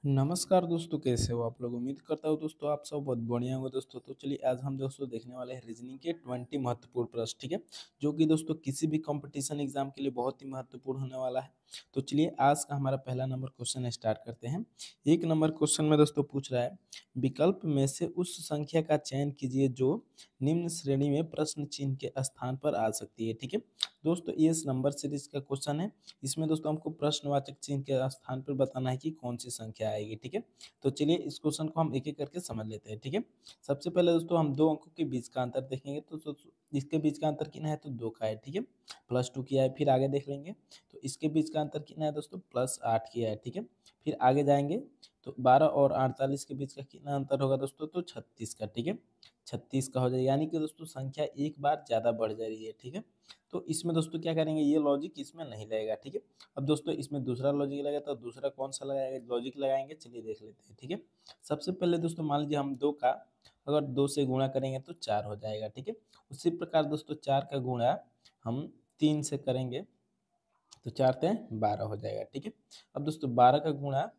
नमस्कार दोस्तों, कैसे हो आप लोग। उम्मीद करता हूँ दोस्तों आप सब बहुत बढ़िया होंगे दोस्तों। तो चलिए आज हम दोस्तों देखने वाले हैं रीजनिंग के 20 महत्वपूर्ण प्रश्न, ठीक है, जो कि दोस्तों किसी भी कंपटीशन एग्जाम के लिए बहुत ही महत्वपूर्ण होने वाला है। तो चलिए आज का हमारा पहला नंबर क्वेश्चन स्टार्ट करते हैं। एक नंबर क्वेश्चन में दोस्तों पूछ रहा है, विकल्प में से उस संख्या का चयन कीजिए जो निम्न श्रेणी में प्रश्न चिन्ह के स्थान पर आ सकती है, ठीक है। दोस्तों ये इस नंबर सीरीज का क्वेश्चन है। इसमें दोस्तों हमको प्रश्नवाचक चिन्ह के स्थान पर बताना है कि कौन सी संख्या आएगी, ठीक है। तो चलिए इस क्वेश्चन को हम एक एक करके समझ लेते हैं, ठीक है। सबसे पहले दोस्तों हम दो अंकों के बीच का अंतर देखेंगे। तो इसके बीच का अंतर कितना है, तो 2 का है, ठीक है। +2 किया है। फिर आगे देख लेंगे तो इसके बीच का अंतर कितना है दोस्तों, +8 किया है, ठीक है। फिर आगे जाएंगे तो 12 और 48 के बीच का कितना अंतर होगा दोस्तों, तो 36 का, ठीक है। 36 का हो जाएगा, यानी कि दोस्तों संख्या एक बार ज़्यादा बढ़ जा रही है, ठीक है। तो इसमें दोस्तों क्या करेंगे, ये लॉजिक इसमें नहीं लगेगा, ठीक है। अब दोस्तों इसमें दूसरा लॉजिक लगेगा, तो दूसरा कौन सा लगाएगा लॉजिक लगाएंगे, चलिए देख लेते हैं, ठीक है। सबसे पहले दोस्तों मान लीजिए हम 2 का अगर 2 से गुणा करेंगे तो 4 हो जाएगा, ठीक है। उसी प्रकार दोस्तों 4 का गुणा हम 3 से करेंगे तो 4 तें 12 हो जाएगा, ठीक है। अब दोस्तों 12 का गुणा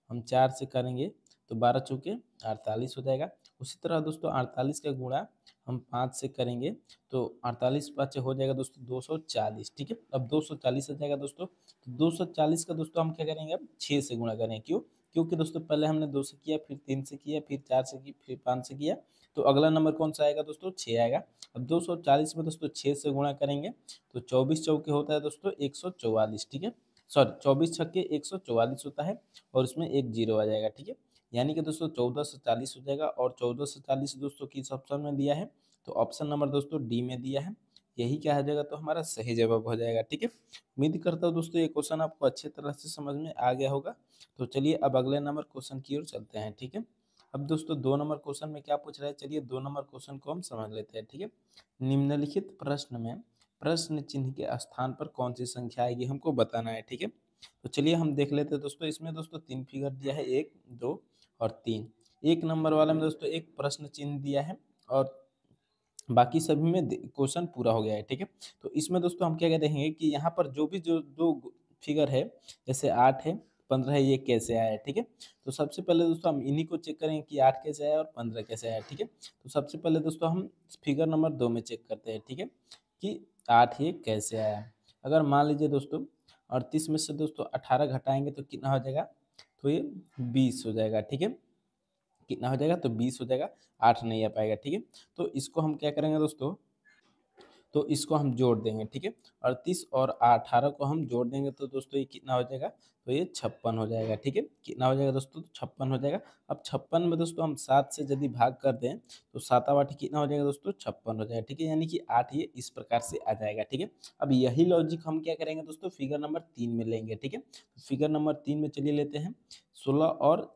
हम 4 से करेंगे तो 12 चौके 48 हो जाएगा। उसी तरह दोस्तों 48 का गुणा हम 5 से करेंगे तो 48 पाँच हो जाएगा दोस्तों 240, ठीक है। अब 240 हो जाएगा दोस्तों, तो 240 का दोस्तों हम क्या करेंगे, अब 6 से गुणा करें। क्यों? क्योंकि दोस्तों पहले हमने 2 से किया, फिर 3 से किया, फिर 4 से की, फिर 5 से किया, तो अगला नंबर कौन सा आएगा दोस्तों, 6 आएगा। अब 240 में दोस्तों 6 से गुणा करेंगे तो 24 चौके होता है दोस्तों 144, ठीक है। सॉरी 24 छक्के 144 होता है और उसमें एक जीरो आ जाएगा, ठीक है। यानी कि दोस्तों 1440 हो जाएगा। और 1440 दोस्तों किस ऑप्शन में दिया है, तो ऑप्शन नंबर दोस्तों डी में दिया है। यही क्या हो जाएगा, तो हमारा सही जवाब हो जाएगा, ठीक है। उम्मीद करता हूँ दोस्तों ये क्वेश्चन आपको अच्छे तरह से समझ में आ गया होगा। तो चलिए अब अगले नंबर क्वेश्चन की ओर चलते हैं, ठीक है। अब दोस्तों 2 नंबर क्वेश्चन में क्या पूछ रहा है, चलिए 2 नंबर क्वेश्चन को हम समझ लेते हैं, ठीक है। निम्नलिखित प्रश्न में प्रश्न चिन्ह के स्थान पर कौन सी संख्या आएगी हमको बताना है, ठीक है। तो चलिए हम देख लेते हैं दोस्तों। इसमें दोस्तों 3 फिगर दिया है, 1 2 और 3। एक नंबर वाले में दोस्तों एक प्रश्न चिन्ह दिया है और बाकी सभी में क्वेश्चन पूरा हो गया है, ठीक है। तो इसमें दोस्तों हम क्या क्या देखेंगे कि यहाँ पर जो भी जो दो फिगर है, जैसे 8 है 15 है, ये कैसे आया है, ठीक है। तो सबसे पहले दोस्तों हम इन्हीं को चेक करेंगे कि 8 कैसे आया और 15 कैसे आया, ठीक है। तो सबसे पहले दोस्तों हम फिगर नंबर 2 में चेक करते हैं, ठीक है, कि 8 ये कैसे आया। अगर मान लीजिए दोस्तों 38 में से दोस्तों 18 घटाएंगे तो कितना हो जाएगा, तो ये 20 हो जाएगा, ठीक है। कितना हो जाएगा, तो 20 हो जाएगा। 8 नहीं आ पाएगा, ठीक है। तो इसको हम क्या करेंगे दोस्तों, तो इसको हम जोड़ देंगे, ठीक है। 38 और 18 को हम जोड़ देंगे तो दोस्तों ये कितना हो जाएगा, तो ये 56 हो जाएगा, ठीक है। कितना हो जाएगा दोस्तों, तो 56 हो जाएगा। अब 56 में दोस्तों हम 7 से यदि भाग कर दें तो 7 आठ कितना हो जाएगा दोस्तों, 56 हो जाएगा, ठीक है। यानी कि 8 ये इस प्रकार से आ जाएगा, ठीक है। अब यही लॉजिक हम क्या करेंगे दोस्तों, फिगर नंबर 3 में लेंगे, ठीक है। फिगर नंबर 3 में चलिए लेते हैं। 16 और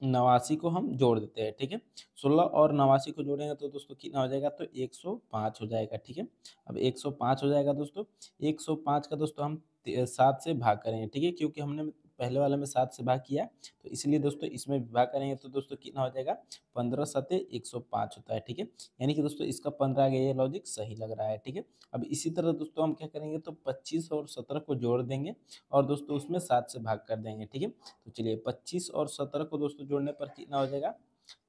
89 को हम जोड़ देते हैं, ठीक है। 16 और 89 को जोड़ेंगे तो दोस्तों कितना हो जाएगा, तो 105 हो जाएगा, ठीक है। अब 105 हो जाएगा दोस्तों। 105 का दोस्तों हम 7 से भाग करेंगे, ठीक है, क्योंकि हमने पहले वाले में 7 से भाग किया, तो इसलिए दोस्तों इसमें भी भाग करेंगे तो दोस्तों कितना हो जाएगा, 15 सते 105 होता है, ठीक है। यानी कि दोस्तों इसका 15 आ गया, ये लॉजिक सही लग रहा है, ठीक है। अब इसी तरह दोस्तों हम क्या करेंगे, तो 25 और 17 को जोड़ देंगे और दोस्तों उसमें 7 से भाग कर देंगे, ठीक है। तो चलिए 25 और 17 को दोस्तों जोड़ने पर कितना हो जाएगा,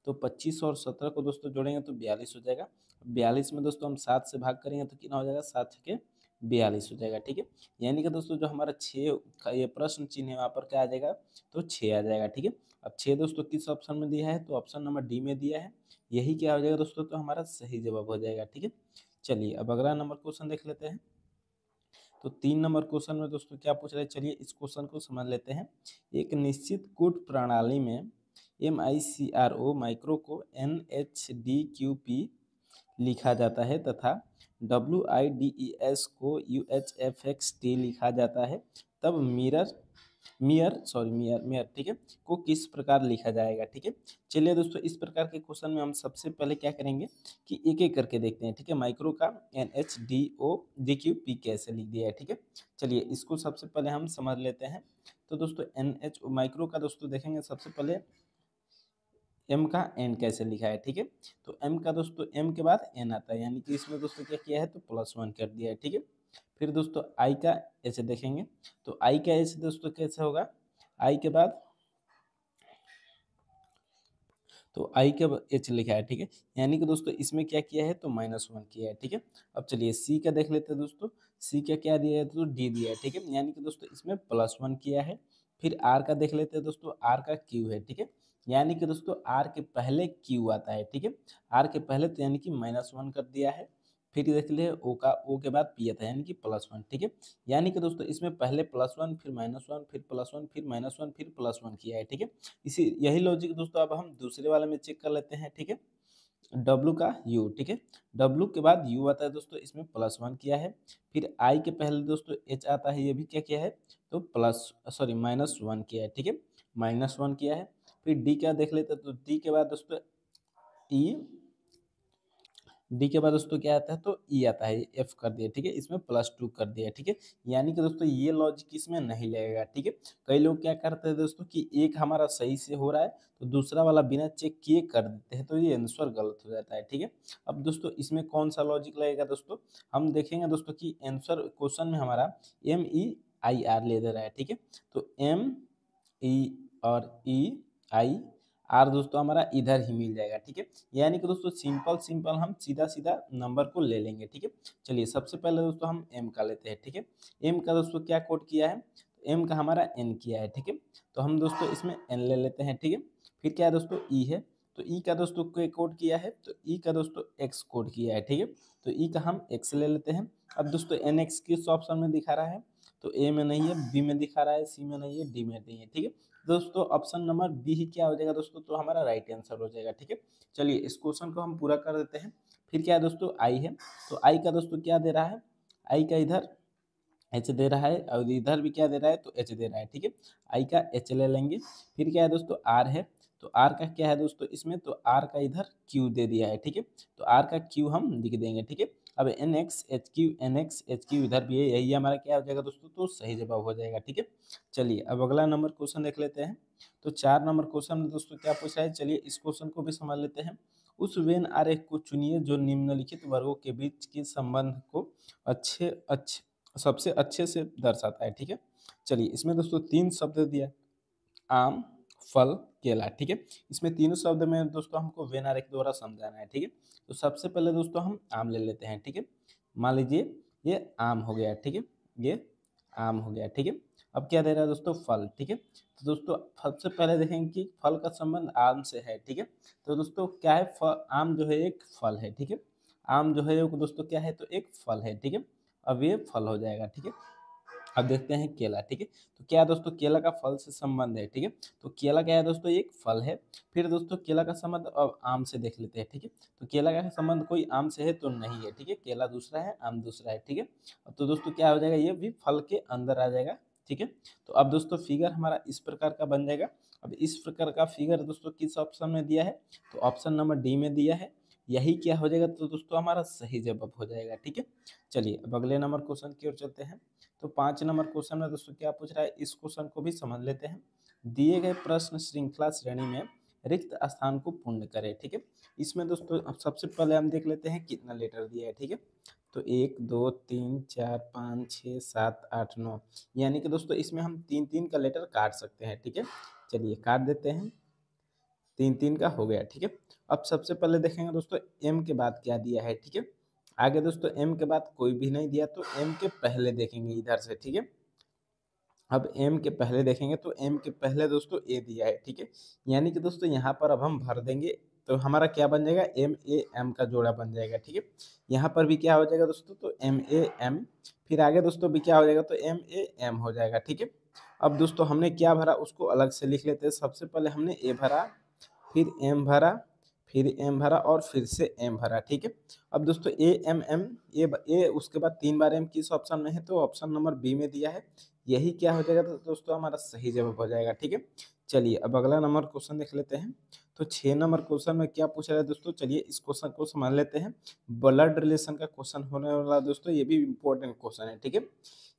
तो 25 और 17 को दोस्तों जोड़ेंगे तो 42 हो जाएगा। 42 में दोस्तों हम 7 से भाग करेंगे तो कितना हो जाएगा, 7 के 42 हो जाएगा, ठीक है। यानी कि दोस्तों जो हमारा 6 का ये प्रश्न चिन्ह है वहाँ पर क्या आ जाएगा, तो 6 आ जाएगा, ठीक है। अब 6 दोस्तों किस ऑप्शन में दिया है, तो ऑप्शन नंबर डी में दिया है। यही क्या हो जाएगा दोस्तों, तो हमारा सही जवाब हो जाएगा, ठीक है। चलिए अब अगला नंबर क्वेश्चन देख लेते हैं। तो 3 नंबर क्वेश्चन में दोस्तों क्या पूछ रहे हैं, चलिए इस क्वेश्चन को समझ लेते हैं। एक निश्चित कूट प्रणाली में MICRO माइक्रो को NHDQP लिखा जाता है तथा WIDES को UHFXT लिखा जाता है, तब मियर ठीक है को किस प्रकार लिखा जाएगा, ठीक है। चलिए दोस्तों इस प्रकार के क्वेश्चन में हम सबसे पहले क्या करेंगे कि एक एक करके देखते हैं, ठीक है। माइक्रो का NHDODQP कैसे लिख दिया है, ठीक है। चलिए इसको सबसे पहले हम समझ लेते हैं। तो दोस्तों NH माइक्रो का दोस्तों देखेंगे सबसे पहले एम का एन कैसे लिखा है, ठीक है। तो एम का दोस्तों एम के बाद एन आता है, यानी कि इसमें दोस्तों क्या किया है, तो +1 कर दिया है, ठीक है। फिर दोस्तों आई का एच देखेंगे। तो आई का एच दोस्तों कैसे होगा, आई के बाद तो आई के एच लिखा है, ठीक है। यानी कि दोस्तों इसमें क्या किया है तो -1 किया है, ठीक है। अब चलिए सी का देख लेते हैं दोस्तों। सी का क्या दिया है तो डी दिया है, ठीक है। यानी कि दोस्तों इसमें +1 किया है। फिर आर का देख लेते हैं दोस्तों। आर का क्यू है, ठीक है। यानी कि दोस्तों आर के पहले क्यू आता है, ठीक है। आर के पहले तो यानी कि -1 कर दिया है। फिर देख लिए ओ का, ओ के बाद पी आता है यानी कि +1, ठीक है। यानी कि दोस्तों इसमें पहले +1 फिर -1 फिर +1 फिर -1 फिर +1 किया है, ठीक है। इसी यही लॉजिक दोस्तों अब हम दूसरे वाले में चेक कर लेते हैं, ठीक है। डब्लू का यू, ठीक है। डब्लू के बाद यू आता है दोस्तों, इसमें +1 किया है। फिर आई के पहले दोस्तों एच आता है, ये भी क्या किया है तो -1 किया है, ठीक है। -1 किया है। फिर डी क्या देख लेते हैं तो डी के बाद दोस्तों ई, डी के बाद दोस्तों क्या आता है तो ई आता है, एफ कर दिया, ठीक है। इसमें +2 कर दिया, ठीक है। यानी कि दोस्तों ये लॉजिक इसमें नहीं लगेगा, ठीक है। कई लोग क्या करते हैं दोस्तों कि एक हमारा सही से हो रहा है तो दूसरा वाला बिना चेक किए कर देते हैं, तो ये आंसर गलत हो जाता है, ठीक है। अब दोस्तों इसमें कौन सा लॉजिक लगेगा दोस्तों, हम देखेंगे दोस्तों कि आंसर क्वेश्चन में हमारा MEIR ले दे रहा है, ठीक है। तो MEIR दोस्तों हमारा इधर ही मिल जाएगा, ठीक है। यानी कि दोस्तों सिंपल सिंपल हम सीधा सीधा नंबर को ले लेंगे, ठीक है। चलिए सबसे पहले दोस्तों हम एम का लेते हैं, ठीक है। एम का दोस्तों क्या कोड किया है, एम का हमारा एन किया है, ठीक है। तो हम दोस्तों इसमें एन ले लेते हैं, ठीक है। फिर क्या है दोस्तों ई है, तो ई का दोस्तों कोड किया है, तो ई का दोस्तों एक्स कोड किया है, ठीक है। तो ई का हम एक्स ले लेते हैं। अब दोस्तों एन एक्स किस ऑप्शन में दिखा रहा है, तो ए में नहीं है, बी में दिखा रहा है, सी में नहीं है, डी में नहीं है, ठीक है। दोस्तों ऑप्शन नंबर बी ही क्या हो जाएगा दोस्तों, तो हमारा राइट आंसर हो जाएगा, ठीक है। चलिए इस क्वेश्चन को हम पूरा कर देते हैं। फिर क्या है दोस्तों आई है, तो आई का दोस्तों क्या दे रहा है, आई का इधर एच दे रहा है और इधर भी क्या दे रहा है तो एच दे रहा है, ठीक है। आई का एच ले लेंगे। फिर क्या है दोस्तों आर है, तो आर का क्या है दोस्तों इसमें, तो आर का इधर क्यू दे दिया है, ठीक है। तो आर का क्यू हम लिख देंगे, ठीक है। अब NX HQ इधर भी है, यही हमारा क्या हो जाएगा दोस्तों, तो सही जवाब हो जाएगा, ठीक है। चलिए अब अगला नंबर क्वेश्चन देख लेते हैं। तो 4 नंबर क्वेश्चन में दोस्तों क्या पूछ रहा है, चलिए इस क्वेश्चन को भी समझ लेते हैं। उस वेन आरेख को चुनिए जो निम्नलिखित वर्गों के बीच के संबंध को अच्छे अच्छे सबसे अच्छे से दर्शाता है, ठीक है। चलिए इसमें दोस्तों 3 शब्द दिया है, आम, फल, केला, ठीक है। इसमें तीनों शब्द में दोस्तों हमको वेन आरेख द्वारा समझाना है, ठीक है। तो सबसे पहले दोस्तों हम आम ले लेते हैं, ठीक है। मान लीजिए ये आम हो गया, ठीक है। ये आम हो गया, ठीक है। अब क्या दे रहा है दोस्तों फल, ठीक है। तो दोस्तों सबसे पहले देखेंगे कि फल का संबंध आम से है, ठीक है। तो दोस्तों क्या है, आम जो है एक फल है, ठीक है। आम जो है वो दोस्तों क्या है तो एक फल है, ठीक है। अब ये फल हो जाएगा, ठीक है। अब देखते हैं केला, ठीक है। तो क्या है दोस्तों केला का फल से संबंध है, ठीक है। तो केला क्या है दोस्तों एक फल है। फिर दोस्तों केला का संबंध अब आम से देख लेते हैं, ठीक है। तो केला का संबंध कोई आम से है तो नहीं है, ठीक है। केला दूसरा है, आम दूसरा है, ठीक है। तो दोस्तों क्या हो जाएगा, ये भी फल के अंदर आ जाएगा, ठीक है। तो अब दोस्तों फिगर हमारा इस प्रकार का बन जाएगा। अब इस प्रकार का फिगर दोस्तों किस ऑप्शन में दिया है, तो ऑप्शन नंबर डी में दिया है। यही क्या हो जाएगा तो दोस्तों हमारा सही जवाब हो जाएगा, ठीक है। चलिए अब अगले नंबर क्वेश्चन की ओर चलते हैं। तो 5 नंबर क्वेश्चन में दोस्तों क्या पूछ रहा है, इस क्वेश्चन को भी समझ लेते हैं। दिए गए प्रश्न श्रृंखला श्रेणी में रिक्त स्थान को पूर्ण करें, ठीक है। इसमें दोस्तों अब सबसे पहले हम देख लेते हैं कितना लेटर दिया है, ठीक है। तो 1 2 3 4 5 6 7 8 9, यानी कि दोस्तों इसमें हम 3 3 का लेटर काट सकते हैं, ठीक है। चलिए काट देते हैं, 3 3 का हो गया, ठीक है। अब सबसे पहले देखेंगे दोस्तों एम के बाद क्या दिया है, ठीक है। आगे दोस्तों एम के बाद कोई भी नहीं दिया, तो एम के पहले देखेंगे इधर से, ठीक है। अब एम के पहले देखेंगे तो एम के पहले दोस्तों ए दिया है, ठीक है। यानी कि दोस्तों यहाँ पर अब हम भर देंगे, तो हमारा क्या बन जाएगा MAM का जोड़ा बन जाएगा, ठीक है। यहाँ पर भी क्या हो जाएगा दोस्तों, तो MAM। फिर आगे दोस्तों भी क्या हो जाएगा तो MAM हो जाएगा, ठीक है। अब दोस्तों हमने क्या भरा उसको अलग से लिख लेते हैं। सबसे पहले हमने ए भरा, फिर एम भरा, फिर एम भरा और फिर से एम भरा, ठीक है। अब दोस्तों AMM, ए उसके बाद 3 बार एम किस ऑप्शन में है, तो ऑप्शन नंबर बी में दिया है। यही क्या हो जाएगा तो दोस्तों हमारा सही जवाब हो जाएगा, ठीक है। चलिए अब अगला नंबर क्वेश्चन देख लेते हैं। तो 6 नंबर क्वेश्चन में क्या पूछ रहा है दोस्तों, चलिए इस क्वेश्चन को समझ लेते हैं। ब्लड रिलेशन का क्वेश्चन होने वाला दोस्तों, ये भी इंपॉर्टेंट क्वेश्चन है, ठीक है।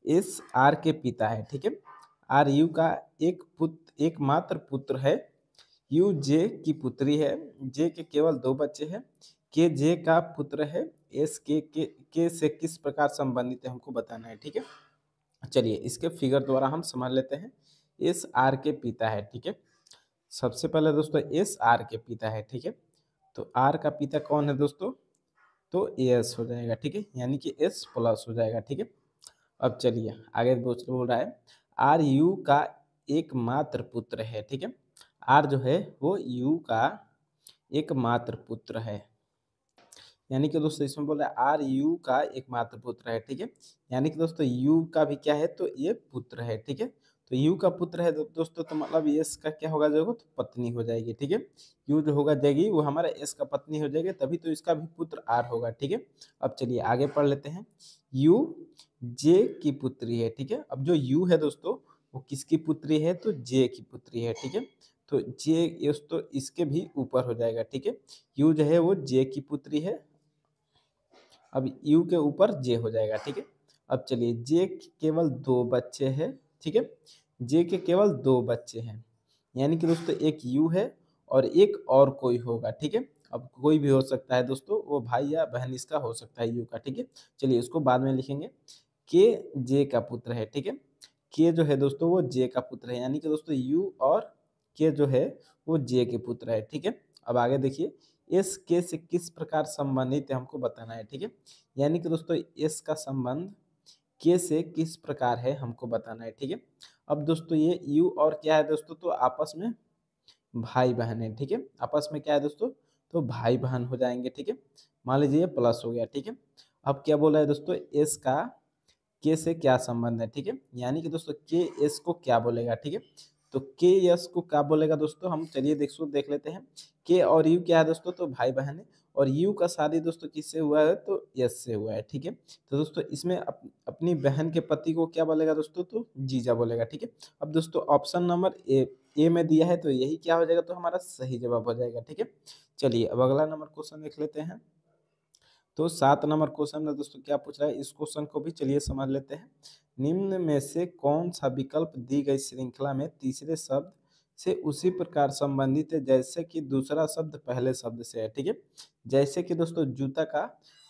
एस आर के पिता है, ठीक है। आर यू का एकमात्र पुत्र है। यू जे की पुत्री है। जे के केवल 2 बच्चे हैं। के जे का पुत्र है। एस के से किस प्रकार संबंधित है हमको बताना है, ठीक है। चलिए इसके फिगर द्वारा हम समझ लेते हैं। एस आर के पिता है, ठीक है। सबसे पहले दोस्तों एस आर के पिता है, ठीक है। तो आर का पिता कौन है दोस्तों, तो एस हो जाएगा, ठीक है, यानी कि एस प्लस हो जाएगा, ठीक है। अब चलिए आगे दोस्तों बोल रहा है आर यू का एकमात्र पुत्र है, ठीक है। आर जो है वो यू का एकमात्र पुत्र है, यानी कि दोस्तों इसमें बोल रहा है आर यू का एकमात्र पुत्र है, ठीक है। यानी कि दोस्तों यू का भी क्या है, तो ये पुत्र है, ठीक है। तो यू का पुत्र है दोस्तों, तो मतलब एस का क्या होगा जो तो पत्नी हो जाएगी, ठीक है। यू जो होगा जाएगी वो हमारा एस का पत्नी हो जाएगी, तभी तो इसका भी पुत्र आर होगा, ठीक है। अब चलिए आगे पढ़ लेते हैं। यू जे की पुत्री है, ठीक है। अब जो यू है दोस्तों वो किसकी पुत्री है, तो जे की पुत्री है, ठीक है। तो जे दोस्तों इसके भी ऊपर हो जाएगा, ठीक है। यू जो है वो जे की पुत्री है, अब यू के ऊपर जे हो जाएगा, ठीक है। अब चलिए जे के केवल दो बच्चे हैं, ठीक है। जे के केवल दो बच्चे हैं, यानी कि दोस्तों एक यू है और एक और कोई होगा, ठीक है। अब कोई भी हो सकता है दोस्तों, वो भाई या बहन इसका हो सकता है यू का, ठीक है। चलिए इसको बाद में लिखेंगे। के जे का पुत्र है, ठीक है। के जो है दोस्तों वो जे का पुत्र है, यानी कि दोस्तों यू और के जो है वो जे के पुत्र है, ठीक है। अब आगे देखिए एस के से किस प्रकार संबंधित है हमको बताना है, ठीक है। यानी कि दोस्तों एस का संबंध के से किस प्रकार है हमको बताना है, ठीक है। अब दोस्तों ये यू और क्या है दोस्तों, तो आपस में भाई बहन है, ठीक है। आपस में क्या है दोस्तों, तो भाई बहन हो जाएंगे, ठीक है। मान लीजिए ये प्लस हो गया, ठीक है। अब क्या बोला है दोस्तों, एस का के से क्या संबंध है, ठीक है। यानी कि दोस्तों के एस को क्या बोलेगा, ठीक है। तो के एस को क्या बोलेगा दोस्तों, हम चलिए देख लेते हैं। के और यू क्या है दोस्तों, तो भाई बहन है, और यू का शादी दोस्तों किससे हुआ है, तो एस से हुआ है, ठीक है। तो दोस्तों इसमें अपनी बहन के पति को क्या बोलेगा दोस्तों, तो जीजा बोलेगा, ठीक है। अब दोस्तों ऑप्शन नंबर ए में दिया है, तो यही क्या हो जाएगा, तो हमारा सही जवाब हो जाएगा, ठीक है। चलिए अब अगला नंबर क्वेश्चन देख लेते हैं। तो 7 नंबर क्वेश्चन में दोस्तों क्या पूछ रहा है, इस क्वेश्चन को भी चलिए समझ लेते हैं। निम्न में से कौन सा विकल्प दी गई श्रृंखला में तीसरे शब्द से उसी प्रकार संबंधित है जैसे कि दूसरा शब्द पहले शब्द से है, ठीक है। जैसे कि दोस्तों जूता का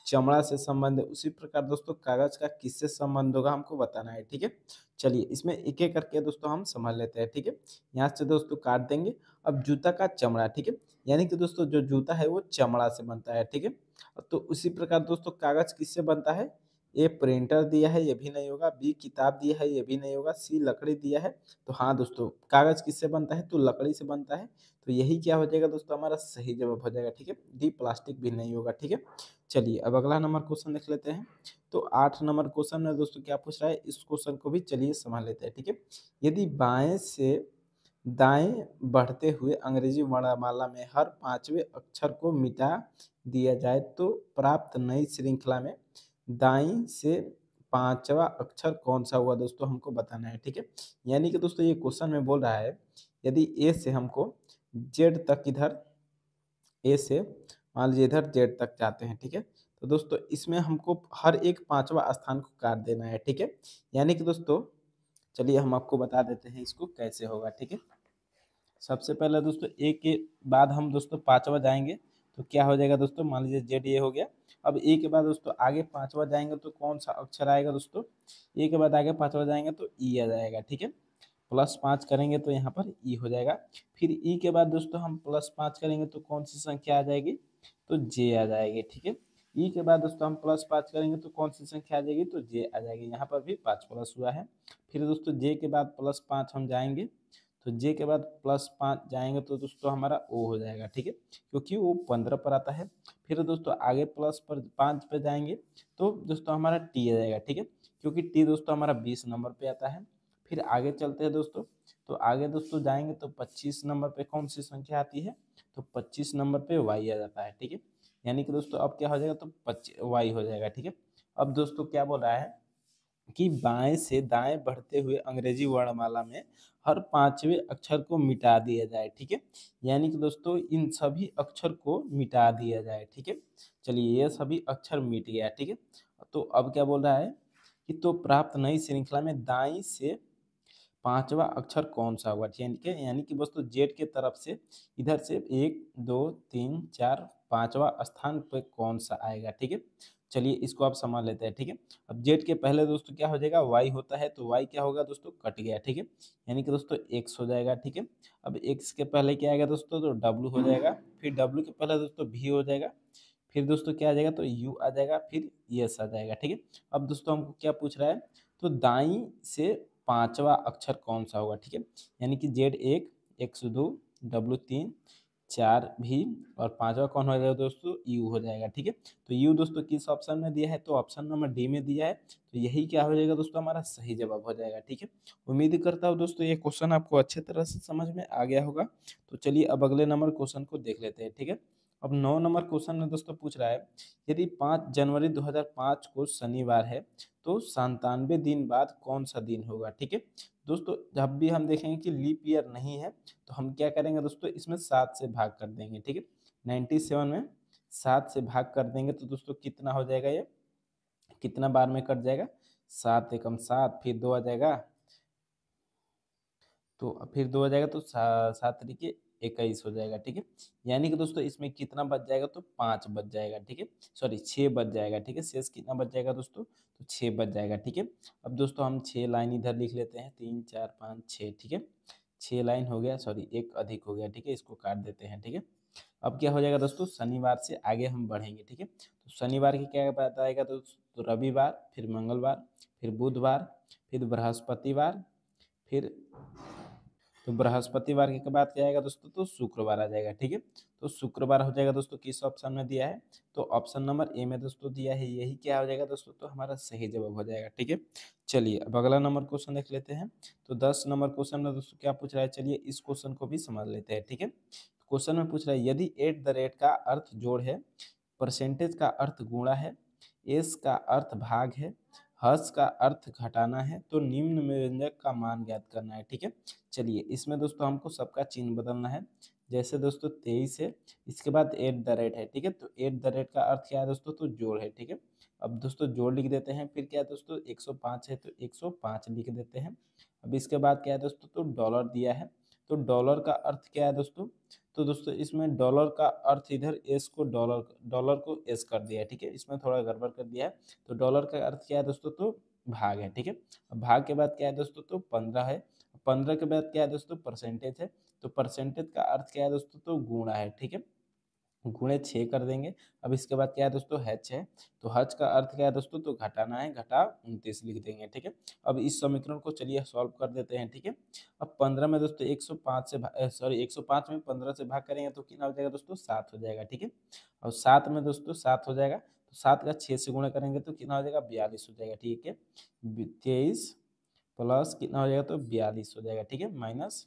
चमड़ा से संबंध है, उसी प्रकार दोस्तों कागज का किससे संबंध होगा हमको बताना है, ठीक है। चलिए इसमें एक एक करके दोस्तों हम समझ लेते हैं, ठीक है। यहाँ से दोस्तों काट देंगे। अब जूता का चमड़ा, ठीक है, यानी कि दोस्तों जो जूता है वो चमड़ा से बनता है, ठीक है। तो उसी प्रकार दोस्तों कागज किससे बनता है, ए प्रिंटर दिया है ये भी नहीं होगा, बी किताब दिया है ये भी नहीं होगा, सी लकड़ी दिया है। तो हाँ दोस्तों कागज किससे बनता है, तो लकड़ी से बनता है। तो यही क्या हो जाएगा दोस्तों, हमारा सही जवाब हो जाएगा, ठीक है। डी प्लास्टिक भी नहीं होगा, ठीक है। चलिए अब अगला नंबर क्वेश्चन देख लेते हैं। तो 8 नंबर क्वेश्चन में दोस्तों क्या पूछ रहा है, इस क्वेश्चन को भी चलिए समझ लेते हैं, ठीक है। यदि बाएं से दाएं बढ़ते हुए अंग्रेजी वर्णमाला में हर पांचवें अक्षर को मिटा दिया जाए तो प्राप्त नई श्रृंखला में दाईं से पांचवा अक्षर कौन सा हुआ दोस्तों, हमको बताना है, ठीक है। यानी कि दोस्तों ये क्वेश्चन में बोल रहा है यदि ए से हमको जेड तक इधर, ए से मान लीजिए इधर जेड तक जाते हैं, ठीक है। तो दोस्तों इसमें हमको हर एक पांचवा स्थान को काट देना है, ठीक है। यानी कि दोस्तों चलिए हम आपको बता देते हैं इसको कैसे होगा, ठीक है। सबसे पहले दोस्तों ए के बाद हम दोस्तों पांचवा जाएंगे, तो क्या हो जाएगा दोस्तों, मान लीजिए जेड ये हो गया। अब ए के बाद दोस्तों आगे पांचवा जाएंगे तो कौन सा अक्षर आएगा दोस्तों, ए के बाद आगे पांचवा जाएंगे तो ई आ जाएगा, ठीक है। +5 करेंगे तो यहाँ पर ई हो जाएगा। फिर ई के बाद दोस्तों हम +5 करेंगे तो कौन सी संख्या आ जाएगी, तो जे आ जाएगी, ठीक है। ई के बाद दोस्तों हम +5 करेंगे तो कौन सी संख्या आ जाएगी, तो जे आ जाएगी। यहाँ पर भी 5 प्लस हुआ है। फिर दोस्तों जे के बाद +5 हम जाएंगे, तो जे के बाद +5 जाएंगे तो दोस्तों हमारा ओ हो जाएगा, ठीक है, क्योंकि वो 15 पर आता है। फिर दोस्तों आगे प्लस पर 5 पे जाएंगे तो दोस्तों हमारा टी आ जाएगा, ठीक है, क्योंकि टी दोस्तों हमारा 20 नंबर पे आता है। फिर आगे चलते हैं दोस्तों, तो आगे दोस्तों जाएंगे तो 25 नंबर पे कौन सी संख्या आती है, तो 25 नंबर पे वाई आ जाता है, ठीक है। यानी कि दोस्तों अब क्या हो जाएगा, तो वाई हो जाएगा, ठीक है। अब दोस्तों क्या बोल रहा है कि बाएं से दाएं बढ़ते हुए अंग्रेजी वर्णमाला में हर पांचवें अक्षर को मिटा दिया जाए, ठीक है। यानी कि दोस्तों इन सभी अक्षर को मिटा दिया जाए, ठीक है। चलिए ये सभी अक्षर मिट गया, ठीक है। तो अब क्या बोल रहा है कि तो प्राप्त नई श्रृंखला में दाईं से पांचवा अक्षर कौन सा हुआ, यानी कि दोस्तों जेड के तरफ से इधर से 1 2 3 4 5वां स्थान पे कौन सा आएगा, ठीक है। चलिए इसको आप समझ लेते हैं, ठीक है। अब जेड के पहले दोस्तों क्या हो जाएगा, वाई होता है, तो वाई क्या होगा दोस्तों, कट गया, ठीक है, यानी कि दोस्तों एक्स हो जाएगा, ठीक है। अब एक्स के पहले क्या आएगा दोस्तों, तो डब्लू हो जाएगा, फिर डब्लू के पहले दोस्तों वी हो जाएगा, फिर दोस्तों क्या आ जाएगा, तो यू आ जाएगा, फिर यस आ जाएगा, ठीक है। अब दोस्तों हमको क्या पूछ रहा है, तो दाई से पांचवा अक्षर कौन सा होगा, ठीक है, यानी कि जेड एक, एक्स दो, डब्लू तीन, चार भी, और पांचवा कौन हो जाएगा दोस्तों, यू हो जाएगा, ठीक है। तो यू दोस्तों किस ऑप्शन में दिया है, तो ऑप्शन नंबर डी में दिया है, तो यही क्या हो जाएगा दोस्तों, हमारा सही जवाब हो जाएगा, ठीक है। उम्मीद करता हूँ दोस्तों ये क्वेश्चन आपको अच्छे तरह से समझ में आ गया होगा। तो चलिए अब अगले नंबर क्वेश्चन को देख लेते हैं, ठीक है। अब 9 नंबर क्वेश्चन में दोस्तों पूछ रहा है, यदि 5 जनवरी 2005 को शनिवार है तो 97 दिन बाद कौन सा दिन होगा, ठीक है। दोस्तों जब भी हम देखेंगे कि लीप ईयर नहीं है तो हम क्या करेंगे दोस्तों, इसमें 7 से भाग कर देंगे, ठीक है। 97 में 7 से भाग कर देंगे तो दोस्तों कितना हो जाएगा, ये कितना बार में कट जाएगा, 7 एकम 7, फिर 2 आ जाएगा, तो फिर 2 आ जाएगा, तो 7 तरीके 21 हो जाएगा, ठीक है। यानी कि दोस्तों इसमें कितना बच जाएगा, तो 5 बच जाएगा, ठीक है, सॉरी 6 बच जाएगा, ठीक है। शेष कितना बच जाएगा दोस्तों, तो 6 बच जाएगा, ठीक है। अब दोस्तों हम 6 लाइन इधर लिख लेते हैं, 3 4 5 6, ठीक है। 6 लाइन हो गया, सॉरी एक अधिक हो गया, ठीक है, इसको काट देते हैं, ठीक है। अब क्या हो जाएगा दोस्तों, शनिवार से आगे हम बढ़ेंगे, ठीक है। तो शनिवार की क्या बात आएगा, तो रविवार, फिर मंगलवार, फिर बुधवार, फिर बृहस्पतिवार, फिर तो बृहस्पतिवार के बाद क्या आएगा दोस्तों, तो शुक्रवार आ जाएगा, ठीक है। तो शुक्रवार हो जाएगा दोस्तों, किस ऑप्शन में दिया है, तो ऑप्शन नंबर ए में दोस्तों दिया है, यही क्या हो जाएगा दोस्तों, तो हमारा सही जवाब हो जाएगा, ठीक है। चलिए अब अगला नंबर क्वेश्चन देख लेते हैं। तो 10 नंबर क्वेश्चन में दोस्तों क्या पूछ रहा है, चलिए इस क्वेश्चन को भी समझ लेते हैं, ठीक है। क्वेश्चन में पूछ रहा है, यदि एट द रेट का अर्थ जोड़ है, परसेंटेज का अर्थ गुणा है, एस का अर्थ भाग है, हर्ष का अर्थ घटाना है, तो निम्न में व्यंजक का मान ज्ञात करना है, ठीक है। चलिए इसमें दोस्तों हमको सबका चिन्ह बदलना है। जैसे दोस्तों 23 है, इसके बाद एट द रेट है, ठीक है। तो एट द रेट का अर्थ क्या है दोस्तों, तो जोड़ है, ठीक है। अब दोस्तों जोड़ लिख देते हैं, फिर क्या है दोस्तों 105 है तो 105 लिख देते हैं। अब इसके बाद क्या है दोस्तों, तो डॉलर दिया है, तो डॉलर का अर्थ क्या है दोस्तों, तो दोस्तों इसमें डॉलर का अर्थ इधर एस को डॉलर को एस कर दिया है, ठीक है, इसमें थोड़ा गड़बड़ कर दिया है। तो डॉलर का अर्थ क्या है दोस्तों, तो भाग है, ठीक है। अब भाग के बाद क्या है दोस्तों, तो 15 है, 15 के बाद क्या है दोस्तों, परसेंटेज है, तो परसेंटेज का अर्थ क्या है दोस्तों, तो गुणा है, ठीक है, गुणे 6 कर देंगे। अब इसके बाद क्या है दोस्तों, हच है, तो हच का अर्थ क्या है दोस्तों, तो घटाना है, घटा 29 लिख देंगे, ठीक है। अब इस समीकरण को चलिए सॉल्व कर देते हैं, ठीक है। अब 15 में दोस्तों 105 से सॉरी 105 में 15 से भाग करेंगे तो कितना हो जाएगा दोस्तों, 7 हो जाएगा, ठीक है। और 7 में दोस्तों 7 हो जाएगा, तो 7 का 6 से गुणा करेंगे तो कितना हो जाएगा, 42 हो जाएगा, ठीक है। 23 प्लस कितना हो जाएगा, तो 42 हो जाएगा, ठीक है, माइनस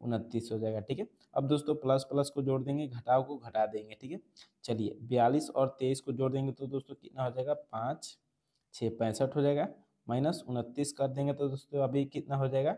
29 हो जाएगा, ठीक है। अब दोस्तों प्लस प्लस को जोड़ देंगे, घटाव को घटा देंगे, ठीक है। चलिए 42 और 23 को जोड़ देंगे तो दोस्तों कितना हो जाएगा, 5 6 65 हो जाएगा, माइनस 29 कर देंगे तो दोस्तों अभी कितना हो जाएगा,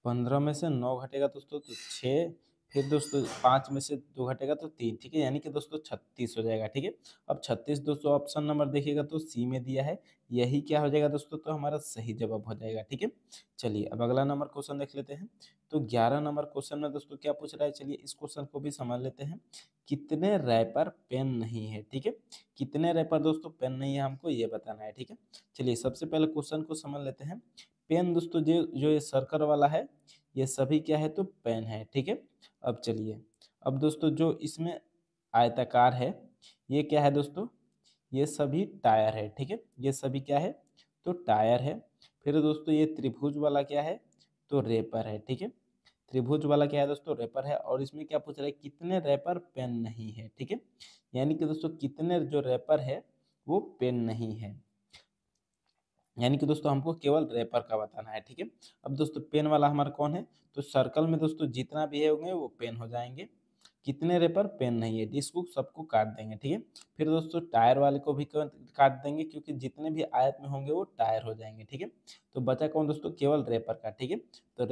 15 में से 9 घटेगा दोस्तों तो 6, फिर दोस्तों 5 में से 2 घटेगा तो 3, ठीक है, यानी कि दोस्तों 36 हो जाएगा, ठीक है। अब 36 दोस्तों ऑप्शन नंबर देखिएगा तो सी में दिया है, यही क्या हो जाएगा दोस्तों, तो हमारा सही जवाब हो जाएगा, ठीक है। चलिए अब अगला नंबर क्वेश्चन देख लेते हैं। तो 11 नंबर क्वेश्चन में दोस्तों क्या पूछ रहा है, चलिए इस क्वेश्चन को भी समझ लेते हैं। कितने रैपर पेन नहीं है, ठीक है, कितने रैपर दोस्तों पेन नहीं है हमको ये बताना है, ठीक है। चलिए सबसे पहले क्वेश्चन को समझ लेते हैं। पेन दोस्तों जो जो ये सर्कल वाला है, ये सभी क्या है, तो पेन है, ठीक है। अब चलिए, अब दोस्तों जो इसमें आयताकार है, ये क्या है दोस्तों, ये सभी टायर है, ठीक है, ये सभी क्या है, तो टायर है। फिर दोस्तों ये त्रिभुज वाला क्या है, तो रेपर है, ठीक है। त्रिभुज वाला क्या है दोस्तों, रेपर है। और इसमें क्या पूछ रहा है, कितने रेपर पेन नहीं है, ठीक है, यानी कि दोस्तों कितने जो रेपर है वो पेन नहीं है, यानी कि दोस्तों हमको केवल रैपर का बताना है, ठीक है। अब दोस्तों पेन वाला हमारा कौन है, तो सर्कल में दोस्तों जितना भी है होंगे वो पेन हो जाएंगे। कितने रेपर पेन नहीं है, इसको सबको काट देंगे, ठीक है। फिर दोस्तों टायर वाले को भी काट देंगे, क्योंकि जितने भी आयत में होंगे वो टायर हो जाएंगे, ठीक है। तो बचा कौन दोस्तों, केवल रेपर का, ठीक है। तो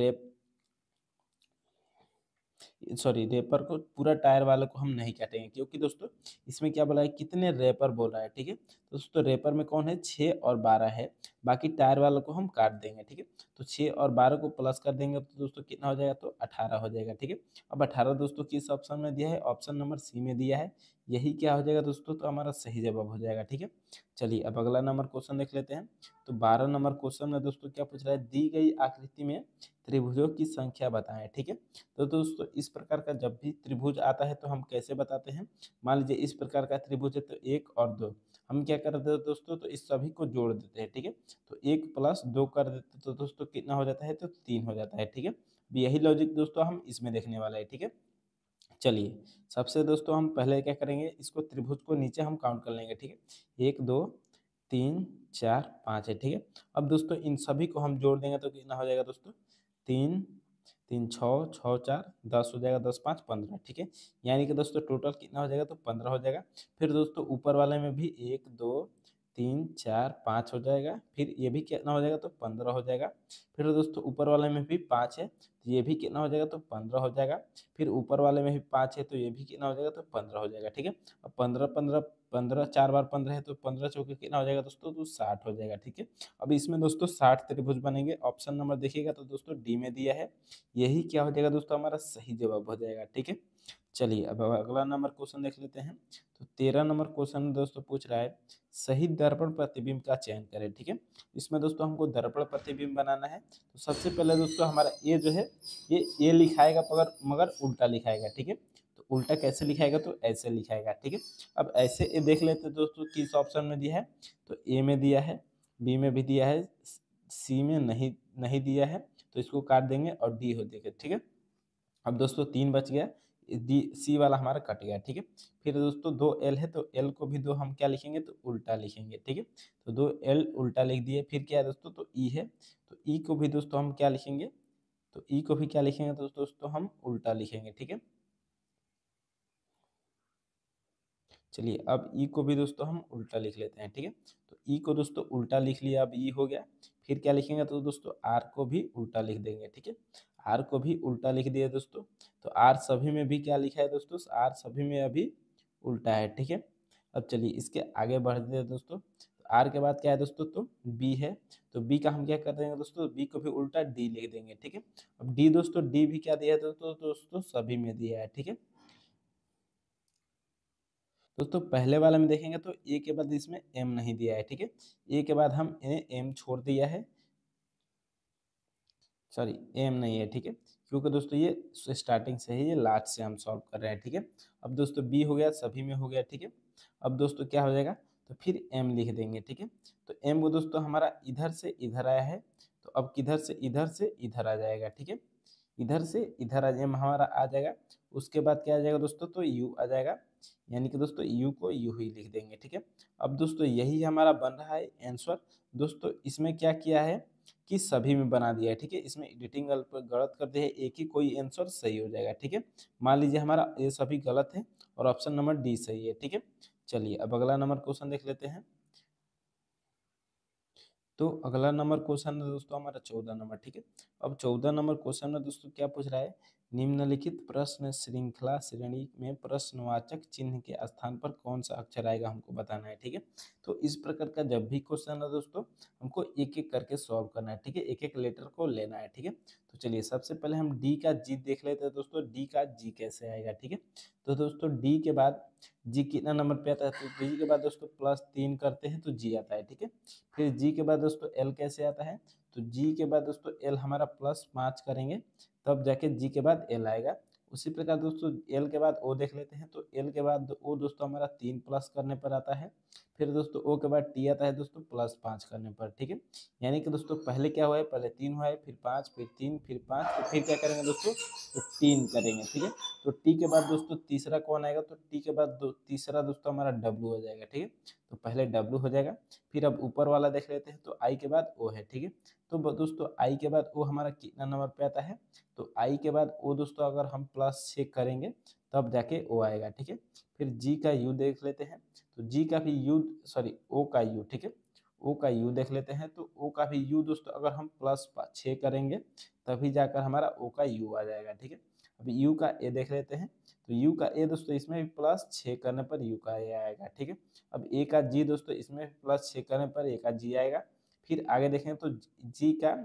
सॉरी रेपर को पूरा टायर वाले को हम नहीं काटेंगे, क्योंकि दोस्तों इसमें क्या बोला है, कितने रेपर बोल रहा है, ठीक है। दोस्तों रेपर में कौन है, 6 और 12 है, बाकी टायर वालों को हम काट देंगे, ठीक है। तो 6 और 12 को प्लस कर देंगे तो दोस्तों कितना हो जाएगा, तो 18 हो जाएगा, ठीक है। अब 18 दोस्तों किस ऑप्शन में दिया है, ऑप्शन नंबर सी में दिया है, यही क्या हो जाएगा दोस्तों, तो हमारा सही जवाब हो जाएगा, ठीक है। चलिए अब अगला नंबर क्वेश्चन देख लेते हैं। तो 12 नंबर क्वेश्चन में दोस्तों क्या पूछ रहा है, दी गई आकृति में त्रिभुजों की संख्या बताएं, ठीक है। तो दोस्तों इस प्रकार का जब भी त्रिभुज आता है तो हम कैसे बताते हैं, मान लीजिए इस प्रकार का त्रिभुज है तो 1 और 2, हम क्या करते हैं दोस्तों, तो इस सभी को जोड़ देते हैं, ठीक है। तो 1 प्लस 2 कर देते हैं तो दोस्तों कितना हो जाता है, तो 3 हो जाता है, ठीक है। यही लॉजिक दोस्तों हम इसमें देखने वाला है, ठीक है। चलिए सबसे दोस्तों हम पहले क्या करेंगे, इसको त्रिभुज को नीचे हम काउंट कर लेंगे, ठीक है। 1 2 3 4 5 है, ठीक है। अब दोस्तों इन सभी को हम जोड़ देंगे तो कितना हो जाएगा दोस्तों, 3 3 6 6 4 10 हो जाएगा, 10 5 15, ठीक है। यानी कि दोस्तों टोटल कितना हो जाएगा, तो 15 हो जाएगा। फिर दोस्तों ऊपर वाले में भी 1 2 3 4 5 हो जाएगा, फिर ये भी कितना हो जाएगा, तो 15 हो जाएगा। फिर दोस्तों ऊपर वाले में भी 5 है तो ये भी कितना हो जाएगा, तो 15 हो जाएगा। फिर ऊपर वाले में भी 5 है तो ये भी कितना हो जाएगा, तो 15 हो जाएगा, ठीक है। अब 15 15 15 4 बार 15 है तो 15 चौके कितना हो जाएगा दोस्तों, तो 60 हो जाएगा, ठीक है। अब इसमें दोस्तों 60 त्रिभुज बनेंगे, ऑप्शन नंबर देखिएगा तो दोस्तों डी में दिया है, यही क्या हो जाएगा दोस्तों, हमारा सही जवाब हो जाएगा, ठीक है। चलिए अब अगला नंबर क्वेश्चन देख लेते हैं। तो 13 नंबर क्वेश्चन दोस्तों पूछ रहा है, सही दर्पण प्रतिबिंब का चयन करें, ठीक है। इसमें दोस्तों हमको दर्पण प्रतिबिंब बनाना है। तो सबसे पहले दोस्तों हमारा ये जो है, ये लिखाएगा मगर मगर उल्टा लिखाएगा, ठीक है। तो उल्टा कैसे लिखाएगा, तो ऐसे लिखाएगा, ठीक है। अब ऐसे ये देख लेते हैं दोस्तों किस ऑप्शन में दिया है। तो ए में दिया है, बी में भी दिया है, सी में नहीं नहीं दिया है, तो इसको काट देंगे और डी हो जाएगा, ठीक है। अब दोस्तों 3 बच गया, डी सी वाला हमारा कट गया, ठीक है। फिर दोस्तों 2 एल है तो एल को भी 2 हम क्या लिखेंगे, तो उल्टा लिखेंगे, ठीक है। तो 2 एल उल्टा लिख दिए। फिर क्या है दोस्तों, तो ई है, तो ई को भी दोस्तों हम क्या लिखेंगे, तो ई को भी क्या लिखेंगे, तो दोस्तों हम उल्टा लिखेंगे, ठीक है। चलिए अब ई को भी दोस्तों हम उल्टा लिख लेते हैं, ठीक है। तो ई को दोस्तों उल्टा लिख लिया, अब ई हो गया। फिर क्या लिखेंगे, तो दोस्तों आर को भी उल्टा लिख देंगे, ठीक है। आर को भी उल्टा लिख दिया दोस्तों। तो आर सभी में भी क्या लिखा है दोस्तों, आर सभी में अभी उल्टा है, ठीक है। अब चलिए इसके आगे बढ़ते हैं दोस्तों। तो आर के बाद क्या है दोस्तों, तो बी है। तो बी का हम क्या कर देंगे दोस्तों, बी को भी उल्टा डी लिख देंगे, ठीक है। अब डी दोस्तों, डी भी क्या दिया है दोस्तों सभी में दिया है, ठीक है। दोस्तों पहले वाले में देखेंगे तो ए के बाद इसमें एम नहीं दिया है, ठीक है। ए के बाद हम एम छोड़ दिया है, सॉरी एम नहीं है, ठीक है। क्योंकि दोस्तों ये स्टार्टिंग से ही, ये लास्ट से हम सॉल्व कर रहे हैं, ठीक है। अब दोस्तों बी हो गया, सभी में हो गया, ठीक है। अब दोस्तों क्या हो जाएगा, तो फिर एम लिख देंगे, ठीक है। तो एम वो दोस्तों हमारा इधर से इधर आया है, तो अब किधर से इधर आ जाएगा, ठीक है। इधर से इधर आ एम हमारा आ जाएगा। उसके बाद क्या आ जाएगा दोस्तों, तो यू आ जाएगा, यानी कि दोस्तों यू को यू ही लिख देंगे, ठीक है। अब दोस्तों यही हमारा बन रहा है आंसर। दोस्तों इसमें क्या किया है कि सभी में बना दिया है, ठीक है। इसमें एडिटिंग गलत कर दिया है, एक ही कोई आंसर सही हो जाएगा, ठीक है। मान लीजिए हमारा ये सभी गलत है और ऑप्शन नंबर डी सही है, ठीक है। चलिए अब अगला नंबर क्वेश्चन देख लेते हैं। तो अगला नंबर क्वेश्चन है दोस्तों हमारा 14 नंबर, ठीक है। अब 14 नंबर क्वेश्चन में दोस्तों क्या पूछ रहा है, निम्नलिखित प्रश्न श्रृंखला श्रेणी में प्रश्नवाचक चिन्ह के स्थान पर कौन सा अक्षर आएगा हमको बताना है, ठीक है। तो इस प्रकार का जब भी क्वेश्चन है दोस्तों, हमको एक एक करके सॉल्व करना है, ठीक है। एक एक लेटर को लेना है, ठीक है। तो चलिए सबसे पहले हम डी का जी देख लेते हैं दोस्तों, डी का जी कैसे आएगा, ठीक है। तो दोस्तों डी के बाद जी कितना नंबर पे आता है, तो जी के बाद दोस्तों +3 करते हैं तो जी आता है, ठीक है। फिर जी के बाद दोस्तों एल कैसे आता है, तो जी के बाद दोस्तों एल हमारा +5 करेंगे तब जाके जी के बाद एल आएगा। उसी प्रकार दोस्तों एल के बाद ओ देख लेते हैं, तो एल के बाद ओ दोस्तों हमारा 3 प्लस करने पर आता है। फिर दोस्तों ओ के बाद टी आता है दोस्तों +5 करने पर, ठीक है। यानी कि दोस्तों पहले क्या हुआ है, पहले 3 हुआ है, फिर 5, फिर 3, फिर 5, तो फिर क्या करेंगे दोस्तों, तो 3 करेंगे, ठीक है। तो टी के बाद दोस्तों तीसरा कौन आएगा, तो टी के बाद तीसरा दोस्तों हमारा डब्लू हो जाएगा, ठीक है। तो पहले डब्लू हो जाएगा। फिर अब ऊपर वाला देख लेते हैं, तो आई के बाद ओ है, ठीक है। तो दोस्तों आई के बाद ओ हमारा कितना नंबर पे आता है, तो आई के बाद ओ दोस्तों अगर हम +6 करेंगे तब जाके ओ आएगा, ठीक है। फिर जी का यू देख लेते हैं, तो जी का भी यू, सॉरी ओ का यू, ठीक है। ओ का यू देख लेते हैं, तो ओ का भी यू दोस्तों अगर हम +6 करेंगे तभी जाकर हमारा ओ का यू आ जाएगा, ठीक है। अब यू का ए देख लेते हैं, तो यू का ए दोस्तों इसमें भी +6 करने पर यू का ए आएगा, ठीक है। अब ए का जी दोस्तों इसमें +6 करने पर ए का जी आएगा। फिर आगे देखें तो जी का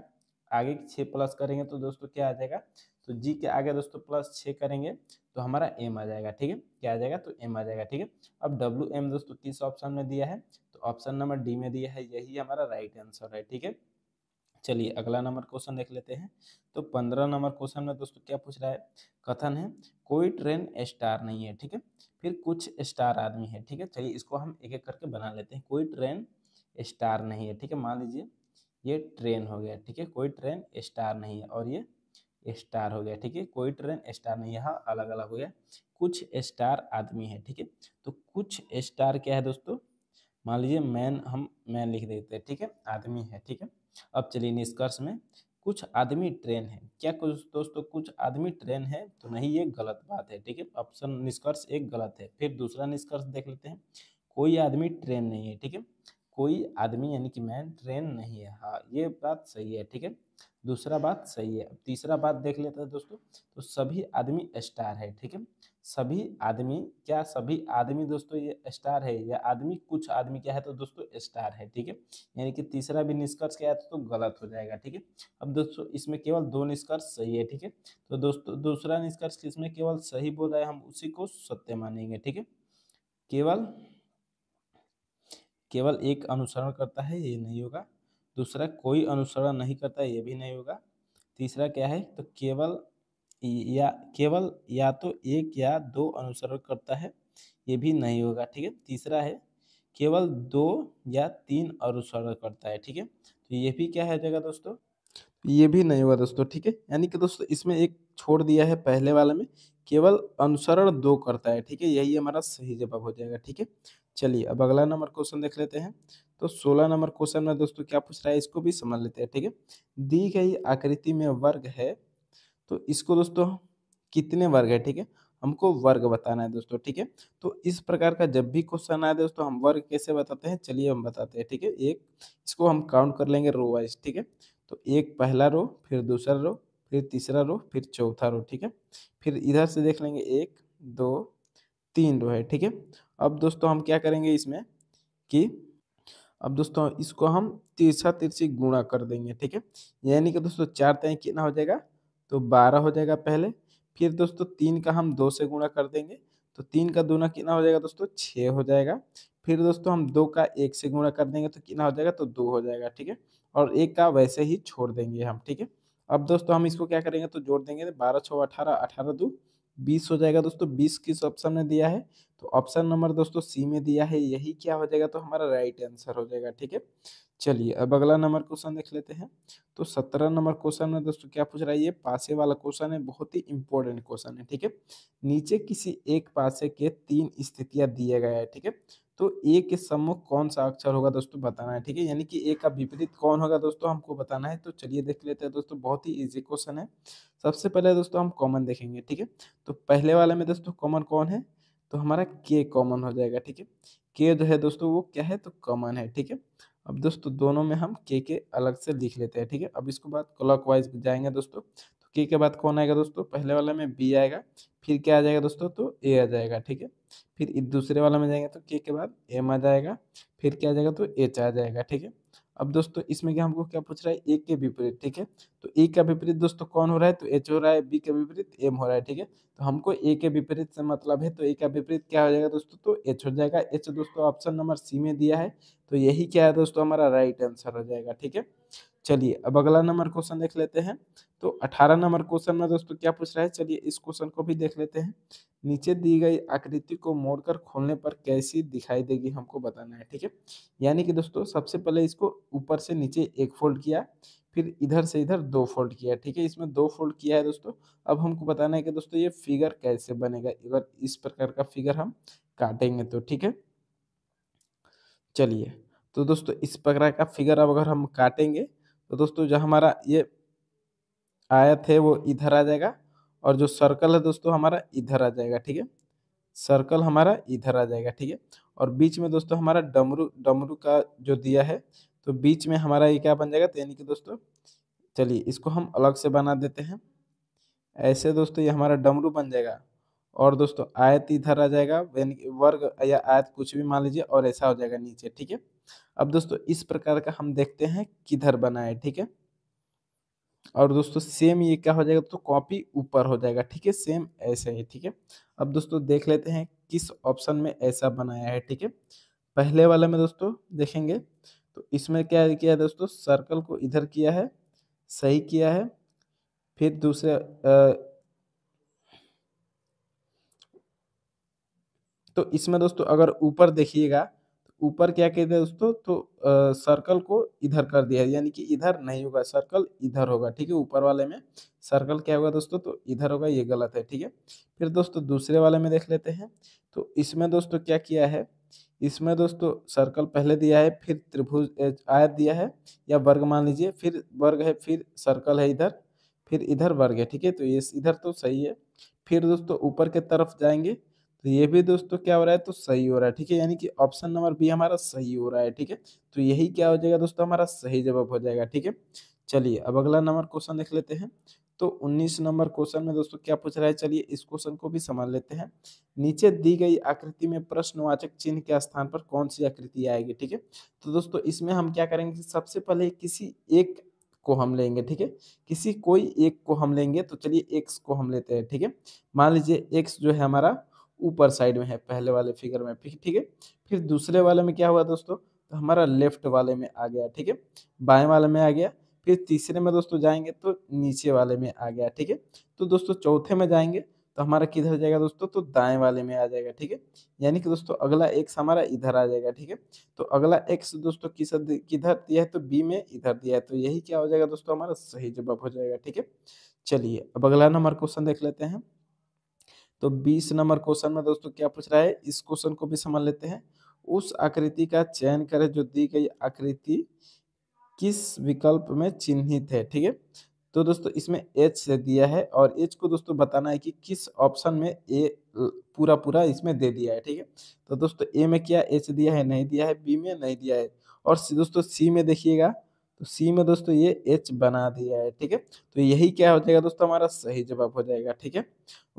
आगे 6 प्लस करेंगे तो दोस्तों क्या आ जाएगा, तो जी के आगे दोस्तों +6 करेंगे तो हमारा एम आ जाएगा, ठीक है। क्या आ जाएगा, तो एम आ जाएगा, ठीक है। अब डब्ल्यू एम दोस्तों किस ऑप्शन में दिया है, तो ऑप्शन नंबर डी में दिया है, यही हमारा राइट आंसर है, ठीक है। चलिए अगला नंबर क्वेश्चन देख लेते हैं। तो 15 नंबर क्वेश्चन में दोस्तों क्या पूछ रहा है, कथन है कोई ट्रेन स्टार नहीं है, ठीक है। फिर कुछ स्टार आदमी है, ठीक है। चलिए इसको हम एक एक करके बना लेते हैं। कोई ट्रेन स्टार नहीं है, ठीक है। मान लीजिए ये ट्रेन हो गया, ठीक है। कोई ट्रेन स्टार नहीं है और ये स्टार हो गया, ठीक है। कोई ट्रेन स्टार नहीं, यहाँ अलग अलग हो गया। कुछ स्टार आदमी है, ठीक है। तो कुछ स्टार क्या है दोस्तों, मान लीजिए मैन, हम मैन लिख देते हैं, ठीक है, आदमी है, ठीक है। अब चलिए निष्कर्ष में, कुछ आदमी ट्रेन है, क्या कुछ दोस्तों कुछ आदमी ट्रेन है, तो नहीं, ये गलत बात है, ठीक है। ऑप्शन निष्कर्ष एक गलत है। फिर दूसरा निष्कर्ष देख लेते हैं, कोई आदमी ट्रेन नहीं है, ठीक है। कोई आदमी यानी कि मैन ट्रेन नहीं है, हाँ ये बात सही है, ठीक है। दूसरा बात सही है। अब तीसरा बात देख लेते हैं दोस्तों, तो सभी आदमी स्टार है, ठीक है। सभी आदमी, क्या सभी आदमी दोस्तों ये स्टार है, या आदमी कुछ आदमी क्या है, तो दोस्तों स्टार है, ठीक है। यानी कि तीसरा भी निष्कर्ष क्या है तो गलत हो जाएगा, ठीक है। अब दोस्तों इसमें केवल 2 निष्कर्ष सही है, ठीक है। तो दोस्तों दूसरा निष्कर्ष इसमें केवल सही बोल रहा है, हम उसी को सत्य मानेंगे, ठीक है। केवल केवल एक अनुसरण करता है, ये नहीं होगा। दूसरा कोई अनुसरण नहीं करता, ये भी नहीं होगा। तीसरा क्या है, तो केवल या तो एक या दो अनुसरण करता है, ये भी नहीं होगा, ठीक है। तीसरा है केवल 2 या 3 अनुसरण करता है, ठीक है। तो ये भी क्या है जगह दोस्तों, ये भी नहीं हुआ दोस्तों, ठीक है। यानी कि दोस्तों इसमें एक छोड़ दिया है पहले वाले में, केवल अनुसरण 2 करता है, ठीक है। यही हमारा सही जवाब हो जाएगा, ठीक है। चलिए अब अगला नंबर क्वेश्चन देख लेते हैं। तो 16 नंबर क्वेश्चन में दोस्तों क्या पूछ रहा है, इसको भी समझ लेते हैं, ठीक है। दी गई आकृति में वर्ग है, तो इसको दोस्तों कितने वर्ग है, ठीक है, हमको वर्ग बताना है दोस्तों, ठीक है। तो इस प्रकार का जब भी क्वेश्चन आए दोस्तों, हम वर्ग कैसे बताते हैं, चलिए हम बताते हैं, ठीक है। एक इसको हम काउंट कर लेंगे रो वाइज, ठीक है। तो एक पहला रो, फिर दूसरा रो, फिर तीसरा रो, फिर चौथा रो, ठीक है। फिर इधर से देख लेंगे 1 2 3 रो है, ठीक है। अब दोस्तों हम क्या करेंगे इसमें कि अब दोस्तों इसको हम तिरछा तिरछी गुणा कर देंगे, ठीक है। यानी कि दोस्तों 4 तिहाई कितना हो जाएगा, तो 12 हो जाएगा पहले। फिर दोस्तों 3 का हम 2 से गुणा कर देंगे, तो 3 का दूना कितना हो जाएगा दोस्तों, 6 हो जाएगा। फिर दोस्तों हम 2 का 1 से गुणा कर देंगे तो कितना हो जाएगा, तो 2 हो जाएगा, ठीक है। और 1 का वैसे ही छोड़ देंगे हम, ठीक है। अब दोस्तों हम इसको क्या करेंगे, तो जोड़ देंगे, 12 6 18, 18 2 20 हो जाएगा दोस्तों। 20 किस ऑप्शन में दिया है, तो ऑप्शन नंबर दोस्तों सी में दिया है, यही क्या हो जाएगा, तो हमारा राइट आंसर हो जाएगा, ठीक है। चलिए अब अगला नंबर क्वेश्चन देख लेते हैं। तो 17 नंबर क्वेश्चन में दोस्तों क्या पूछ रहा है, ये पासे वाला क्वेश्चन है, बहुत ही इंपॉर्टेंट क्वेश्चन है, ठीक है। नीचे किसी एक पासे के 3 स्थितियां दिए गए हैं, ठीक है। तो ए के सम्मुख कौन सा अक्षर होगा दोस्तों बताना है, ठीक है। यानी कि ए का विपरीत कौन होगा दोस्तों, हमको बताना है। तो चलिए देख लेते हैं दोस्तों, बहुत ही इजी क्वेश्चन है। सबसे पहले दोस्तों हम कॉमन देखेंगे, ठीक है। तो पहले वाले में दोस्तों कॉमन कौन है, तो हमारा के कॉमन हो जाएगा, ठीक है। के जो है दोस्तों वो क्या है, तो कॉमन है, ठीक है। अब दोस्तों दोनों में हम के अलग से लिख लेते हैं, ठीक है। अब इसको बाद क्लॉकवाइज जाएंगे दोस्तों, तो के बाद कौन आएगा दोस्तों, पहले वाला में बी आएगा। फिर क्या आ जाएगा दोस्तों, तो ए आ जाएगा, ठीक है। फिर दूसरे वाला में जाएंगे तो के बाद एम आ जाएगा। फिर क्या आ जाएगा, तो एच आ जाएगा, ठीक है। अब दोस्तों इसमें क्या हमको क्या पूछ रहा है, ए के विपरीत, ठीक है। तो ए का विपरीत दोस्तों कौन हो रहा है, तो एच हो रहा है। बी का विपरीत एम हो रहा है, ठीक है। तो हमको ए के विपरीत से मतलब है, तो ए का विपरीत क्या हो जाएगा दोस्तों, तो एच हो जाएगा। एच दोस्तों ऑप्शन नंबर सी में दिया है, तो यही क्या है दोस्तों, हमारा राइट आंसर हो जाएगा, ठीक है। चलिए अब अगला नंबर क्वेश्चन देख लेते हैं। तो 18 नंबर क्वेश्चन में दोस्तों क्या पूछ रहा है, चलिए इस क्वेश्चन को भी देख लेते हैं। नीचे दी गई आकृति को मोड़कर खोलने पर कैसी दिखाई देगी, हमको बताना है, ठीक है। यानी कि दोस्तों सबसे पहले इसको ऊपर से नीचे एक फोल्ड किया, फिर इधर से इधर 2 फोल्ड किया, ठीक है। इसमें 2 फोल्ड किया है दोस्तों। अब हमको बताना है कि दोस्तों ये फिगर कैसे बनेगा, अगर इस प्रकार का फिगर हम काटेंगे तो, ठीक है। चलिए तो दोस्तों इस प्रकार का फिगर अब अगर हम काटेंगे, तो दोस्तों जो हमारा ये आयत है वो इधर आ जाएगा, और जो सर्कल है दोस्तों हमारा इधर आ जाएगा, ठीक है। सर्कल हमारा इधर आ जाएगा, ठीक है। और बीच में दोस्तों हमारा डमरू डमरू का जो दिया है, तो बीच में हमारा ये क्या बन जाएगा, तो यानी कि दोस्तों चलिए इसको हम अलग से बना देते हैं। ऐसे दोस्तों ये हमारा डमरू बन जाएगा। और दोस्तों आयत इधर आ जाएगा, यानी कि वर्ग या आयत कुछ भी मान लीजिए, और ऐसा हो जाएगा नीचे, ठीक है। अब दोस्तों इस प्रकार का हम देखते हैं किधर बना है, ठीक है। और दोस्तों सेम ये क्या हो जाएगा, तो कॉपी ऊपर हो जाएगा, ठीक है, सेम ऐसे ही, ठीक है। अब दोस्तों देख लेते हैं किस ऑप्शन में ऐसा बनाया है, ठीक है। पहले वाले में दोस्तों देखेंगे तो इसमें क्या किया है दोस्तों, सर्कल को इधर किया है, सही किया है। फिर दूसरे तो इसमें दोस्तों अगर ऊपर देखिएगा तो ऊपर क्या कहते हैं दोस्तों, तो सर्कल को इधर कर दिया है, यानी कि इधर नहीं होगा, सर्कल इधर होगा, ठीक है। ऊपर वाले में सर्कल क्या होगा दोस्तों, तो इधर होगा, ये गलत है, ठीक है। फिर दोस्तों दूसरे वाले में देख लेते हैं। तो इसमें दोस्तों क्या किया है, इसमें दोस्तों सर्कल पहले दिया है, फिर त्रिभुज आयत दिया है या वर्ग मान लीजिए, फिर वर्ग है, फिर सर्कल है इधर, फिर इधर वर्ग है, ठीक है। तो ये इधर तो सही है। फिर दोस्तों ऊपर के तरफ जाएंगे तो ये भी दोस्तों क्या हो रहा है, तो सही हो रहा है, ठीक है। यानी कि ऑप्शन नंबर बी हमारा सही हो रहा है, ठीक है। तो यही क्या हो जाएगा दोस्तों, हमारा सही जवाब हो जाएगा, ठीक है। चलिए अब अगला नंबर क्वेश्चन देख लेते हैं। तो 19 नंबर क्वेश्चन में दोस्तों क्या पूछ रहा है, चलिए इस क्वेश्चन को भी समझ लेते हैं। नीचे दी गई आकृति में प्रश्नवाचक चिन्ह के स्थान पर कौन सी आकृति आएगी, ठीक है। तो दोस्तों इसमें हम क्या करेंगे, सबसे पहले किसी एक को हम लेंगे, ठीक है। किसी कोई एक को हम लेंगे, तो चलिए एक्स को हम लेते हैं, ठीक है। मान लीजिए एक्स जो है हमारा ऊपर साइड में है, पहले वाले फिगर में, ठीक है। फिर दूसरे वाले में क्या हुआ दोस्तों, तो हमारा लेफ्ट वाले में आ गया, ठीक है, बाएं वाले में आ गया। फिर तीसरे में दोस्तों जाएंगे तो नीचे वाले में आ गया, ठीक है। तो दोस्तों चौथे में जाएंगे तो हमारा किधर जाएगा दोस्तों, तो दाएं वाले में आ जाएगा, ठीक है। यानी कि दोस्तों अगला एक्स हमारा इधर आ जाएगा, ठीक है। तो अगला एक्स दोस्तों किधर दिया है, तो बी में इधर दिया है, तो यही क्या हो जाएगा दोस्तों, हमारा सही जवाब हो जाएगा, ठीक है। चलिए अब अगला नंबर क्वेश्चन देख लेते हैं। तो 20 नंबर क्वेश्चन में दोस्तों क्या पूछ रहा है, इस क्वेश्चन को भी समझ लेते हैं। उस आकृति का चयन करें जो दी गई आकृति किस विकल्प में चिन्हित है, ठीक है। तो दोस्तों इसमें एच से दिया है, और एच को दोस्तों बताना है कि किस ऑप्शन में ए पूरा पूरा इसमें दे दिया है, ठीक है। तो दोस्तों ए में क्या एच दिया है, नहीं दिया है, बी में नहीं दिया है, और दोस्तों सी में देखिएगा तो सी में दोस्तों ये एच बना दिया है, ठीक है। तो यही क्या हो जाएगा दोस्तों, हमारा सही जवाब हो जाएगा, ठीक है।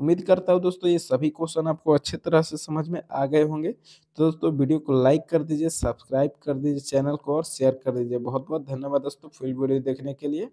उम्मीद करता हूँ दोस्तों ये सभी क्वेश्चन आपको अच्छी तरह से समझ में आ गए होंगे। तो दोस्तों वीडियो को लाइक कर दीजिए, सब्सक्राइब कर दीजिए चैनल को, और शेयर कर दीजिए। बहुत बहुत धन्यवाद दोस्तों फुल वीडियो देखने के लिए।